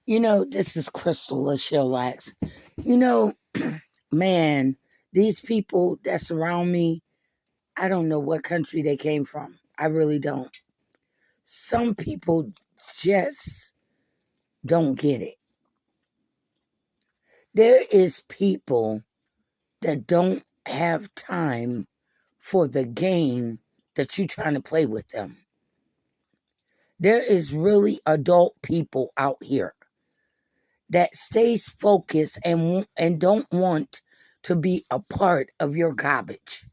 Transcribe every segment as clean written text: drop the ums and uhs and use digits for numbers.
This is Crystal Lachelle Lax. You know, man, these people that surround me, I don't know what country they came from. I really don't. Some people just don't get it. There is people that don't have time for the game that you're trying to play with them. There is really adult people out here that stays focused and don't want to be a part of your garbage.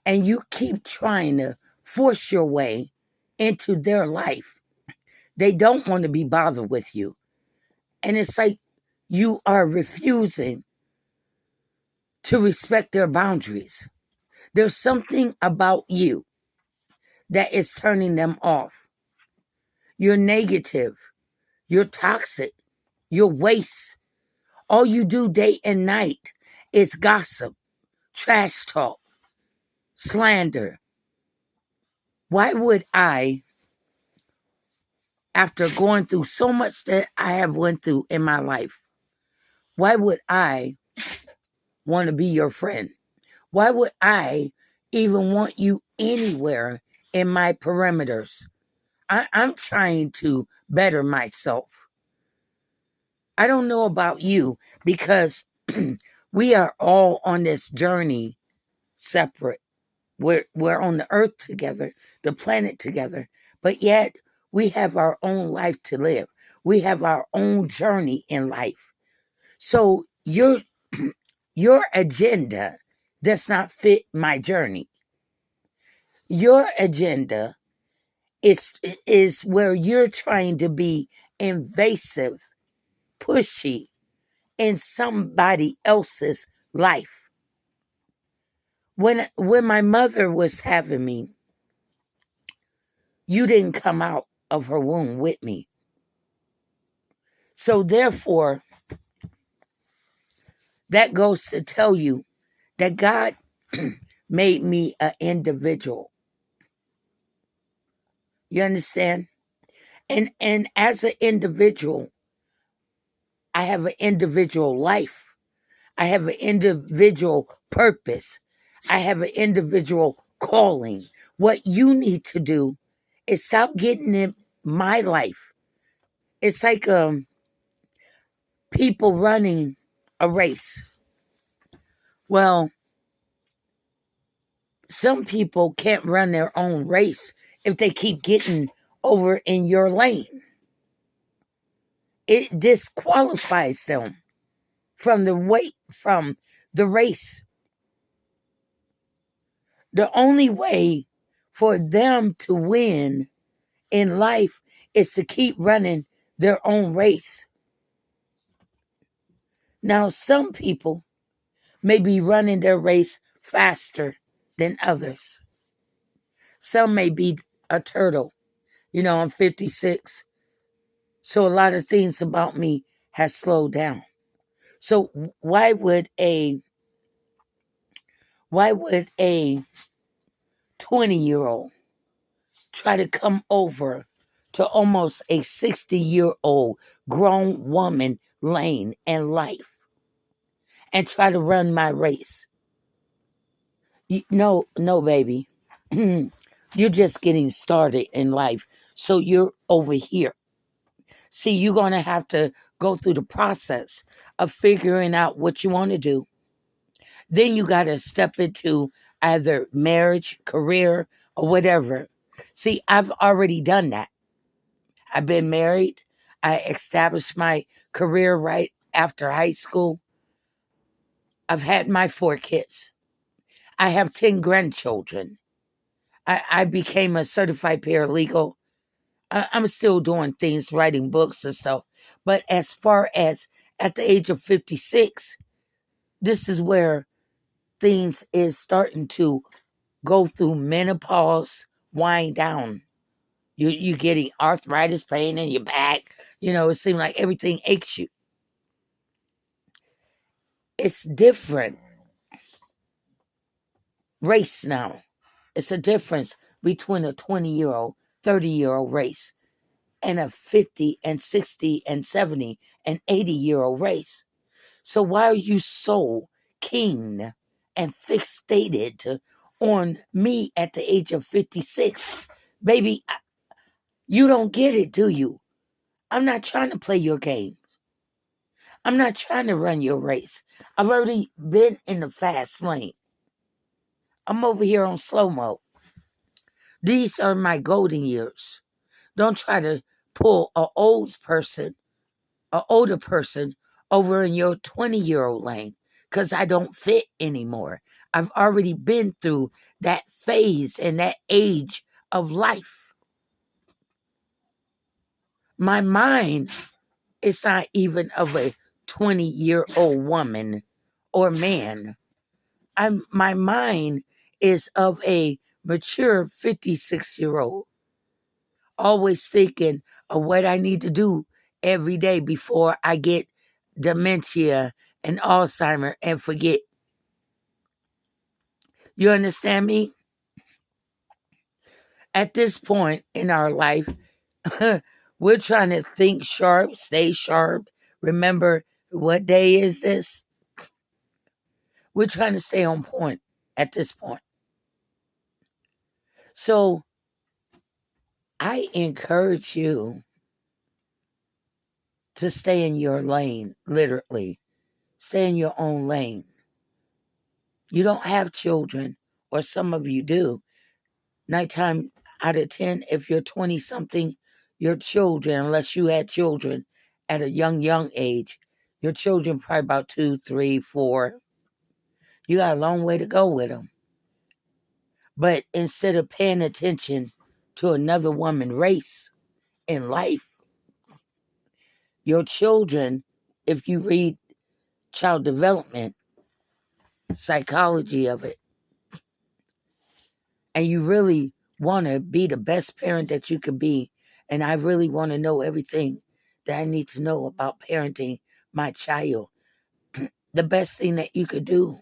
And you keep trying to force your way into their life. They don't want to be bothered with you. And it's like you are refusing to respect their boundaries. There's something about you that is turning them off. You're negative. You're toxic. You're waste. All you do day and night is gossip, trash talk, slander. Why would I, after going through so much that I have went through in my life, why would I want to be your friend? Why would I even want you anywhere in my perimeters? I'm trying to better myself. I don't know about you because we are all on this journey separate. We're on the earth together, the planet together, but yet we have our own life to live. We have our own journey in life. So your agenda does not fit my journey. Your agenda is where you're trying to be invasive, pushy in somebody else's life. When my mother was having me, you didn't come out of her womb with me. So therefore, that goes to tell you that God made me an individual. You understand? And as an individual, I have an individual life. I have an individual purpose. I have an individual calling. What you need to do is stop getting in my life. It's like people running a race. Well, some people can't run their own race if they keep getting over in your lane. It disqualifies them from the race. The only way for them to win in life is to keep running their own race. Now, some people may be running their race faster than others. Some may be a turtle. I'm 56. So a lot of things about me has slowed down. So why would a 20-year-old try to come over to almost a 60-year-old grown woman lane and life and try to run my race? No, baby. You're just getting started in life. So you're over here. See, you're going to have to go through the process of figuring out what you want to do. Then you got to step into either marriage, career, or whatever. See, I've already done that. I've been married. I established my career right after high school. I've had my 4 kids. I have 10 grandchildren. I became a certified paralegal. I'm still doing things, writing books and stuff. But as far as at the age of 56, this is where things is starting to go through menopause, wind down. You're getting arthritis pain in your back. It seems like everything aches you. It's different race now. It's a difference between a 20-year-old, 30-year-old race. and a 50 and 60 and 70 and 80-year-old race. So why are you so keen and fixated on me at the age of 56? Baby, you don't get it, do you? I'm not trying to play your game. I'm not trying to run your race. I've already been in the fast lane. I'm over here on slow-mo. These are my golden years. Don't try to pull an older person over in your 20-year-old lane, because I don't fit anymore. I've already been through that phase and that age of life. My mind is not even of a 20-year-old woman or man. My mind is of a mature 56-year-old, always thinking of what I need to do every day before I get dementia and Alzheimer and forget. You understand me? At this point in our life, we're trying to think sharp, stay sharp. Remember, what day is this? We're trying to stay on point at this point. So I encourage you to stay in your lane, literally. Stay in your own lane. You don't have children, or some of you do. 9 times out of 10, if you're 20-something, your children, unless you had children at a young age, your children probably about 2, 3, 4. You got a long way to go with them. But instead of paying attention to another woman race in life, your children, if you read child development, psychology of it, and you really want to be the best parent that you could be, and I really want to know everything that I need to know about parenting my child, the best thing that you could do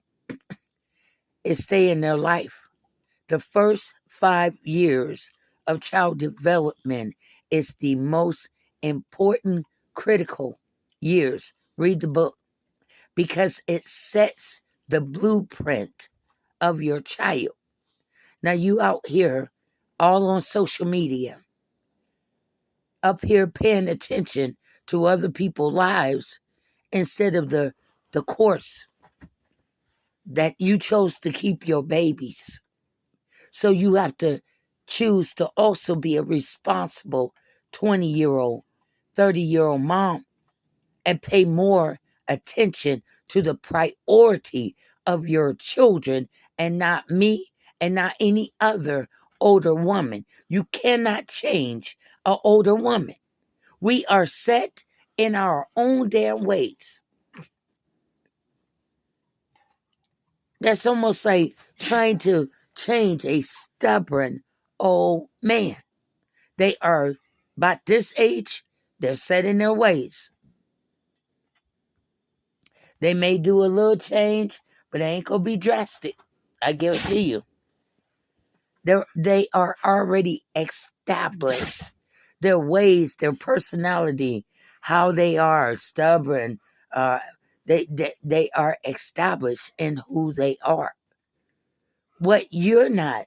is stay in their life. The first 5 years of child development is the most important, critical years. Read the book, because it sets the blueprint of your child. Now you out here all on social media, up here paying attention to other people's lives instead of the course that you chose to keep your babies. So you have to choose to also be a responsible 20-year-old, 30-year-old mom and pay more attention to the priority of your children and not me and not any other older woman. You cannot change an older woman. We are set in our own damn ways. That's almost like trying to change a stubborn old man. They are about this age, they're set in their ways. They may do a little change, but it ain't going to be drastic. I guarantee you. They are already established. Their ways, their personality, how they are stubborn, they are established in who they are. What you're not,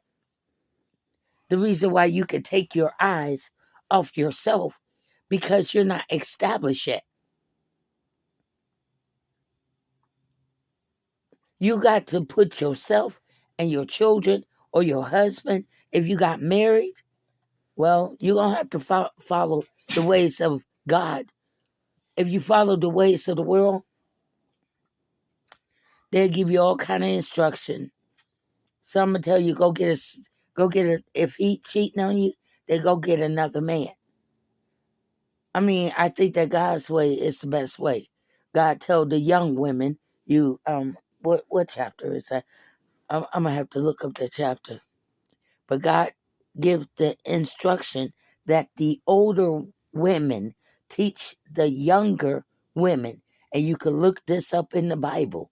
the reason why you can take your eyes off yourself, because you're not established yet. You got to put yourself and your children or your husband, if you got married, well, you're going to have to follow the ways of God. If you follow the ways of the world, they'll give you all kind of instruction. Some will tell you, go get a, if he cheating on you, they go get another man. I mean, I think that God's way is the best way. God told the young women, what chapter is that? I'm going to have to look up the chapter. But God gives the instruction that the older women teach the younger women. And you can look this up in the Bible.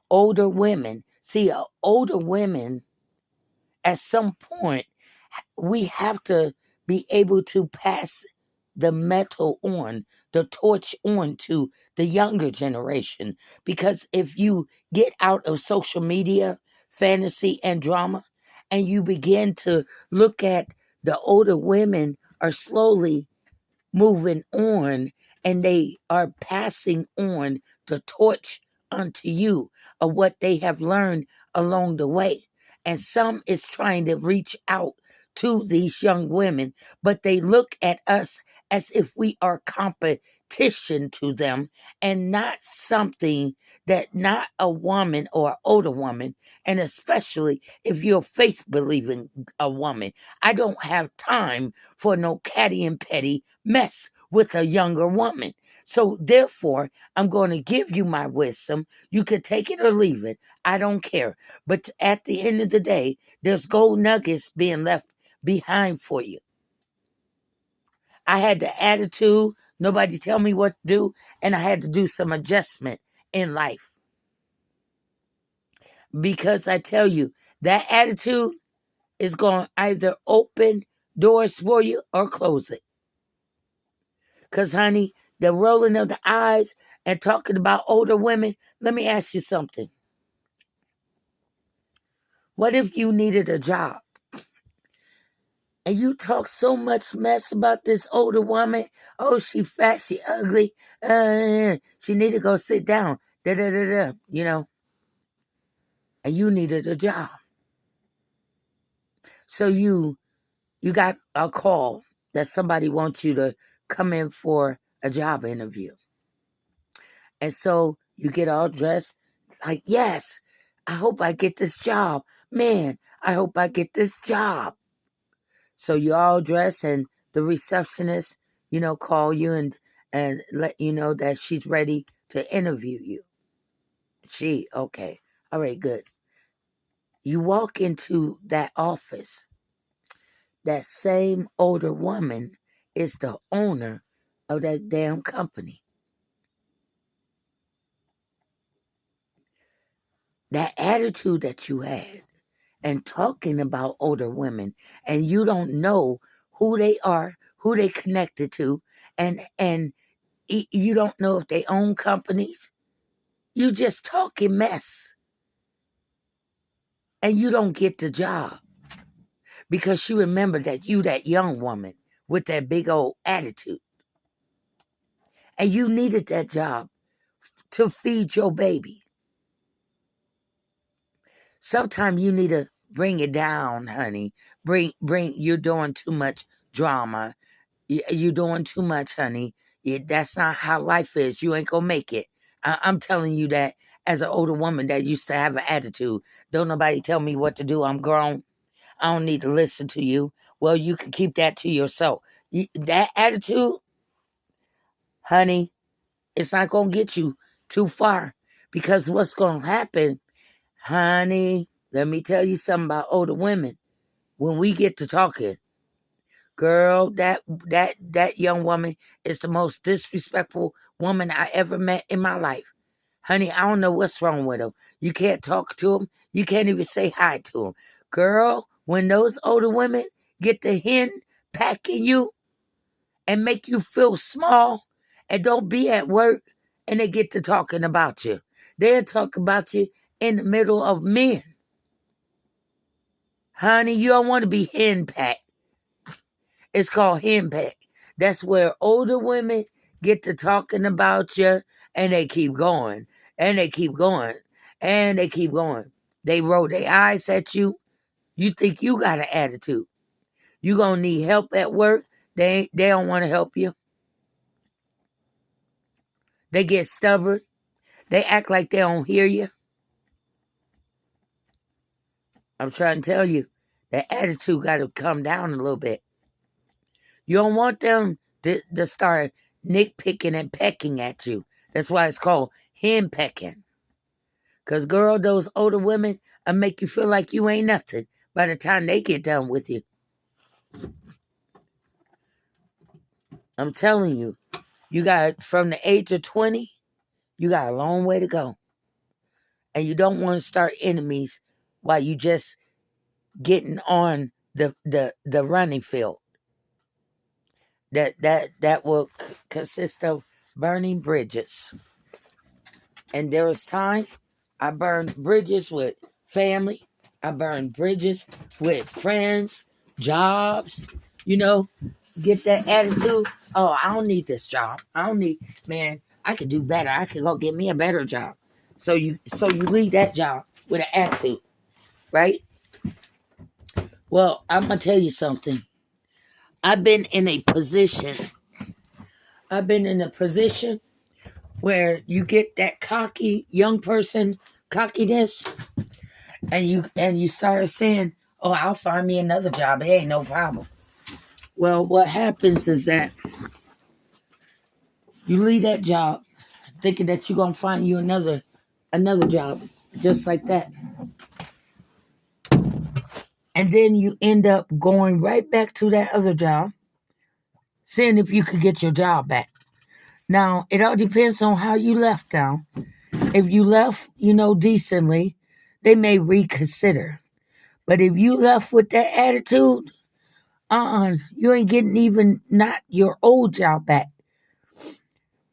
Older women. See, older women, at some point, we have to be able to pass the metal on, the torch on to the younger generation. Because if you get out of social media, fantasy, and drama, and you begin to look at the older women are slowly moving on, and they are passing on the torch unto you of what they have learned along the way. And some is trying to reach out to these young women, but they look at us as if we are competition to them, and not something that not a woman or older woman, and especially if you're faith believing a woman. I don't have time for no catty and petty mess with a younger woman. So therefore, I'm going to give you my wisdom. You can take it or leave it. I don't care. But at the end of the day, there's gold nuggets being left behind for you. I had the attitude, nobody tell me what to do, and I had to do some adjustment in life. Because I tell you, that attitude is going to either open doors for you or close it. Because, honey, the rolling of the eyes and talking about older women, let me ask you something. What if you needed a job and you talk so much mess about this older woman? Oh, she fat, she ugly, she need to go sit down, you know, and you needed a job. So you got a call that somebody wants you to come in for a job interview. And so you get all dressed like, yes, I hope I get this job. Man, I hope I get this job. So you all dress, and the receptionist, call you and let you know that she's ready to interview you. Okay. All right, good. You walk into that office. That same older woman is the owner of that damn company. That attitude that you had and talking about older women, and you don't know who they are, who they connected to, and you don't know if they own companies. You just talking mess. And you don't get the job because you remember that you that young woman with that big old attitude. And you needed that job to feed your baby. Sometimes you need to bring it down, honey. Bring. You're doing too much drama. You're doing too much, honey. That's not how life is. You ain't gonna make it. I'm telling you that as an older woman that used to have an attitude. Don't nobody tell me what to do. I'm grown. I don't need to listen to you. Well, you can keep that to yourself. That attitude, honey, it's not gonna get you too far, because what's gonna happen, honey, let me tell you something about older women. When we get to talking, girl, that young woman is the most disrespectful woman I ever met in my life. Honey, I don't know what's wrong with them. You can't talk to them. You can't even say hi to them. Girl, when those older women get the hen packing you and make you feel small and don't be at work, and they get to talking about you, they'll talk about you in the middle of men. Honey, you don't want to be henpecked. It's called henpeck. That's where older women get to talking about you, and they keep going, and they keep going, and they keep going. They roll their eyes at you. You think you got an attitude. You gonna need help at work. They don't want to help you. They get stubborn. They act like they don't hear you. I'm trying to tell you, that attitude got to come down a little bit. You don't want them to start nitpicking and pecking at you. That's why it's called hen pecking. Because, girl, those older women will make you feel like you ain't nothing by the time they get done with you. I'm telling you, you got, from the age of 20, you got a long way to go. And you don't want to start enemies while you just getting on the running field. that will consist of burning bridges. And there was time I burned bridges with family. I burned bridges with friends, jobs. You know, get that attitude. Oh, I don't need this job. I don't need, man. I could do better. I could go get me a better job. So you leave that job with an attitude, right? Well, I'm gonna tell you something. I've been in a position. I've been in a position where you get that cocky young person cockiness, and you start saying, "Oh, I'll find me another job. It ain't no problem." Well, what happens is that you leave that job thinking that you're gonna find you another job just like that, and then you end up going right back to that other job, seeing if you could get your job back. Now, it all depends on how you left. Now, if you left, decently, they may reconsider. But if you left with that attitude, you ain't getting even not your old job back.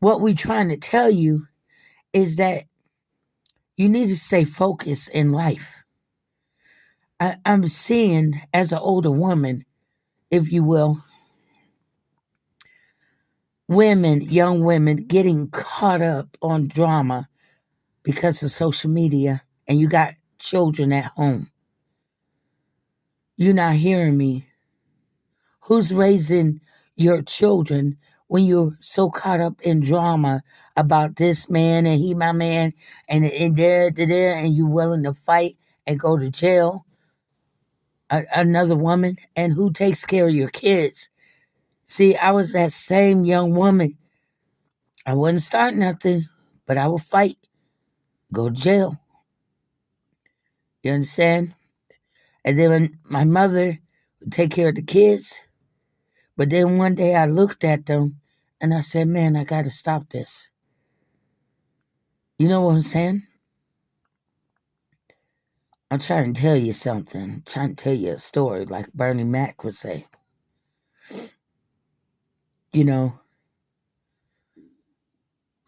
What we trying to tell you is that you need to stay focused in life. I'm seeing, as an older woman, if you will, young women getting caught up on drama because of social media, and you got children at home. You're not hearing me. Who's raising your children when you're so caught up in drama about this man and he my man and there and you willing to fight and go to jail? Another woman, and who takes care of your kids? See, I was that same young woman. I wouldn't start nothing, but I would fight, go to jail. You understand? And then when my mother would take care of the kids. But then one day I looked at them and I said, man, I got to stop this. You know what I'm saying? I'm trying to tell you something. I'm trying to tell you a story like Bernie Mac would say. You know,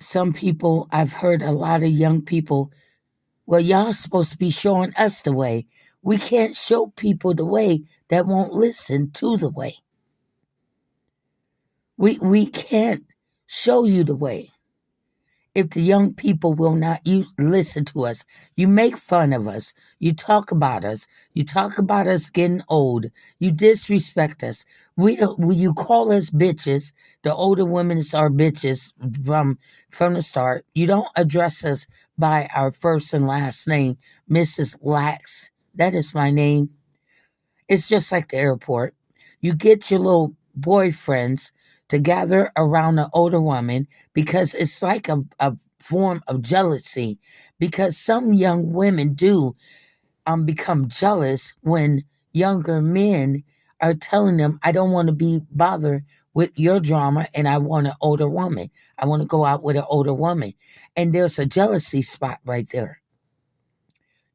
some people, I've heard a lot of young people, well, y'all supposed to be showing us the way. We can't show people the way that won't listen to the way. We can't show you the way if the young people will not listen to us. You make fun of us. You talk about us. You talk about us getting old. You disrespect us. You call us bitches. The older women are bitches from the start. You don't address us by our first and last name, Mrs. Lax. That is my name. It's just like the airport. You get your little boyfriends to gather around an older woman because it's like a form of jealousy, because some young women do become jealous when younger men are telling them, I don't want to be bothered with your drama and I want an older woman. I want to go out with an older woman. And there's a jealousy spot right there.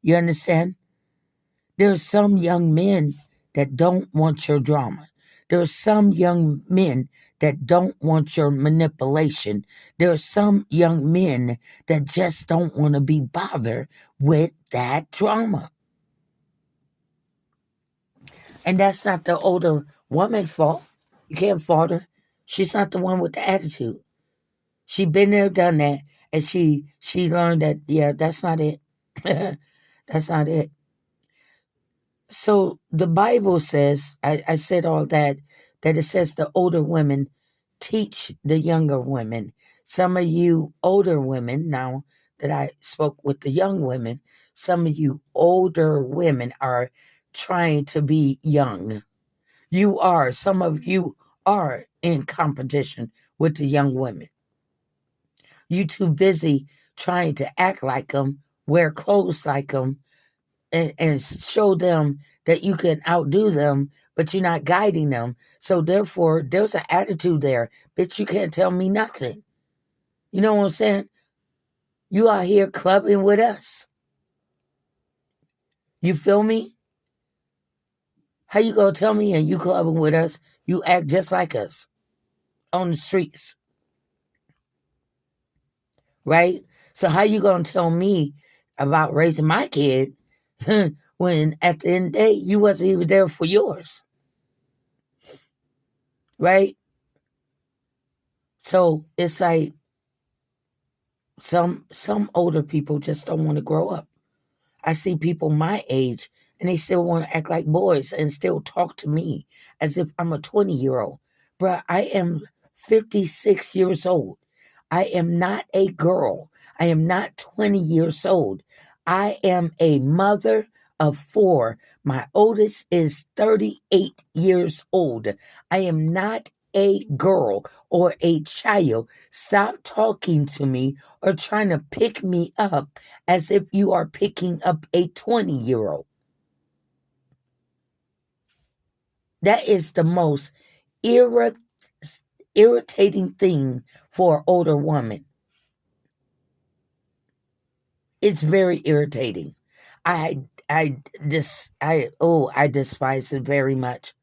You understand? There are some young men that don't want your drama. There are some young men that don't want your manipulation. There are some young men that just don't want to be bothered with that drama. And that's not the older woman's fault. You can't fault her. She's not the one with the attitude. She been there, done that, and she learned that, yeah, that's not it. That's not it. So the Bible says, I said all that it says the older women teach the younger women. Some of you older women, now that I spoke with the young women, some of you older women are trying to be young. Some of you are in competition with the young women. You too busy trying to act like them, wear clothes like them, and show them that you can outdo them, but you're not guiding them. So therefore, there's an attitude there. Bitch, you can't tell me nothing. You know what I'm saying? You out here clubbing with us. You feel me? How you gonna tell me and you clubbing with us? You act just like us. on the streets, right? So how you gonna tell me about raising my kid when at the end of the day you wasn't even there for yours, right? So it's like some older people just don't want to grow up. I see people my age and they still want to act like boys and still talk to me as if I'm a 20-year-old. Bruh, I am 56 years old. I am not a girl. I am not 20 years old. I am a mother of 4. My oldest is 38 years old. I am not a girl or a child. Stop talking to me or trying to pick me up as if you are picking up a 20-year-old. That is the most irritating thing for an older woman. It's very irritating. I despise it very much.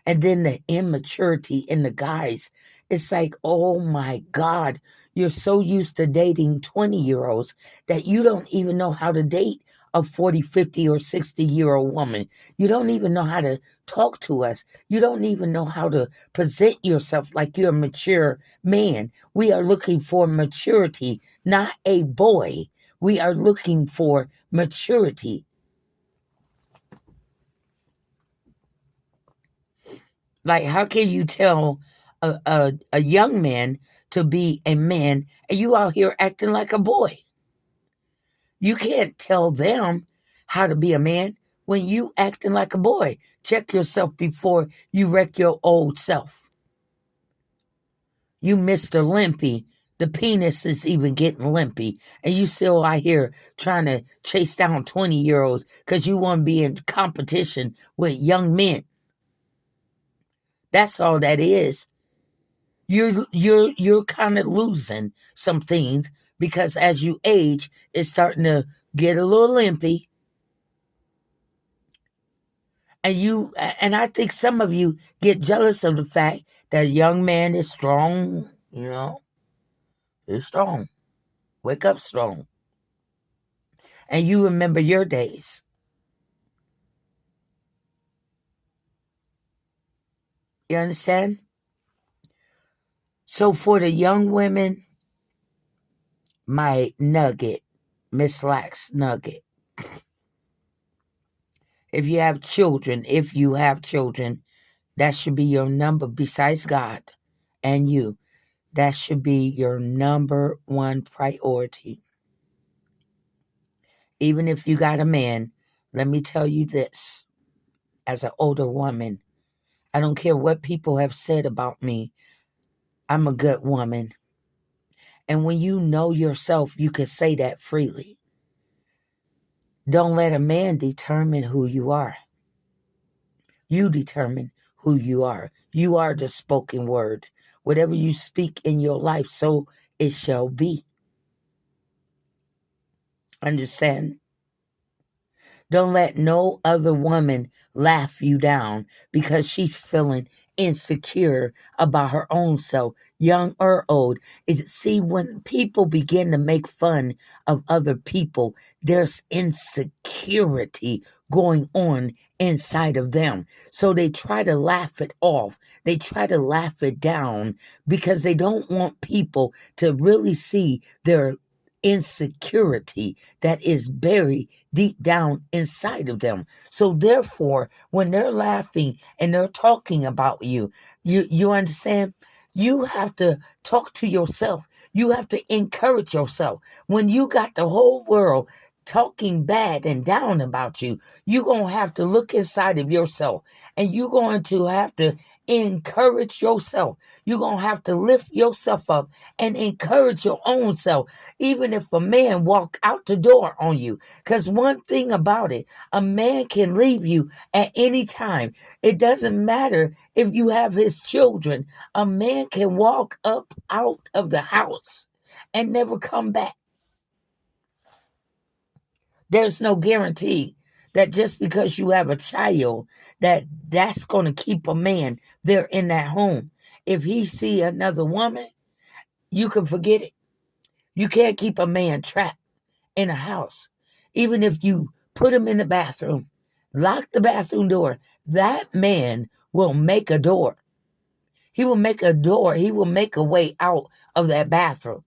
And then the immaturity in the guys. It's like, oh my God, you're so used to dating 20-year-olds that you don't even know how to date a 40, 50, or 60-year-old woman. You don't even know how to talk to us. You don't even know how to present yourself like you're a mature man. We are looking for maturity, not a boy. We are looking for maturity. Like, how can you tell a young man to be a man and you out here acting like a boy? You can't tell them how to be a man when you acting like a boy. Check yourself before you wreck your old self. You Mr. Limpy. The penis is even getting limpy. And you still out here trying to chase down 20-year-olds because you want to be in competition with young men. That's all that is. You're kind of losing some things because as you age, it's starting to get a little limpy. And I think some of you get jealous of the fact that a young man is strong, he's strong. Wake up strong. And you remember your days. You understand? So for the young women, my nugget, Miss Lax nugget. If you have children, that should be your number besides God and you. That should be your number one priority. Even if you got a man, let me tell you this. As an older woman, I don't care what people have said about me. I'm a good woman. And when you know yourself, you can say that freely. Don't let a man determine who you are. You determine who you are. You are the spoken word. Whatever you speak in your life, so it shall be. Understand? Don't let no other woman laugh you down because she's feeling insecure about her own self, young or old. See, when people begin to make fun of other people, there's insecurity going on inside of them. So they try to laugh it off. They try to laugh it down because they don't want people to really see their insecurity that is buried deep down inside of them. So therefore, when they're laughing and they're talking about you understand? You have to talk to yourself. You have to encourage yourself. When you got the whole world talking bad and down about you, you're going to have to look inside of yourself and you're going to have to encourage yourself. You're going to have to lift yourself up and encourage your own self, even if a man walk out the door on you. Because one thing about it, a man can leave you at any time. It doesn't matter if you have his children. A man can walk up out of the house and never come back. There's no guarantee that just because you have a child, that's going to keep a man there in that home. if he see another woman, you can forget it. You can't keep a man trapped in a house. Even if you put him in the bathroom, lock the bathroom door, that man will make a door. He will make a door. He will make a way out of that bathroom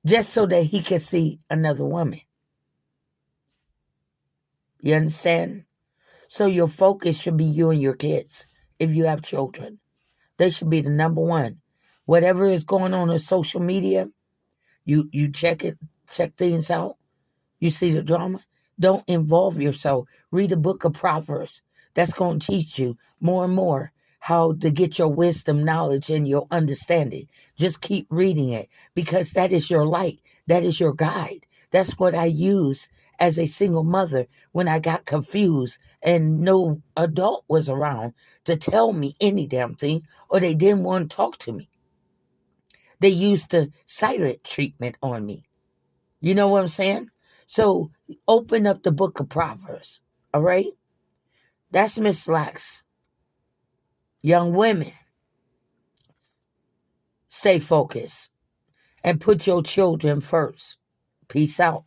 just so that he can see another woman. You understand? So your focus should be you and your kids. If you have children, they should be the number one. Whatever is going on social media, you check it, check things out. You see the drama. Don't involve yourself. Read a book of Proverbs. That's going to teach you more and more how to get your wisdom, knowledge, and your understanding. Just keep reading it because that is your light. That is your guide. That's what I use as a single mother when I got confused and no adult was around to tell me any damn thing, or they didn't want to talk to me. They used the silent treatment on me. You know what I'm saying? So open up the book of Proverbs. All right? That's Miss Lax. Young women, stay focused and put your children first. Peace out.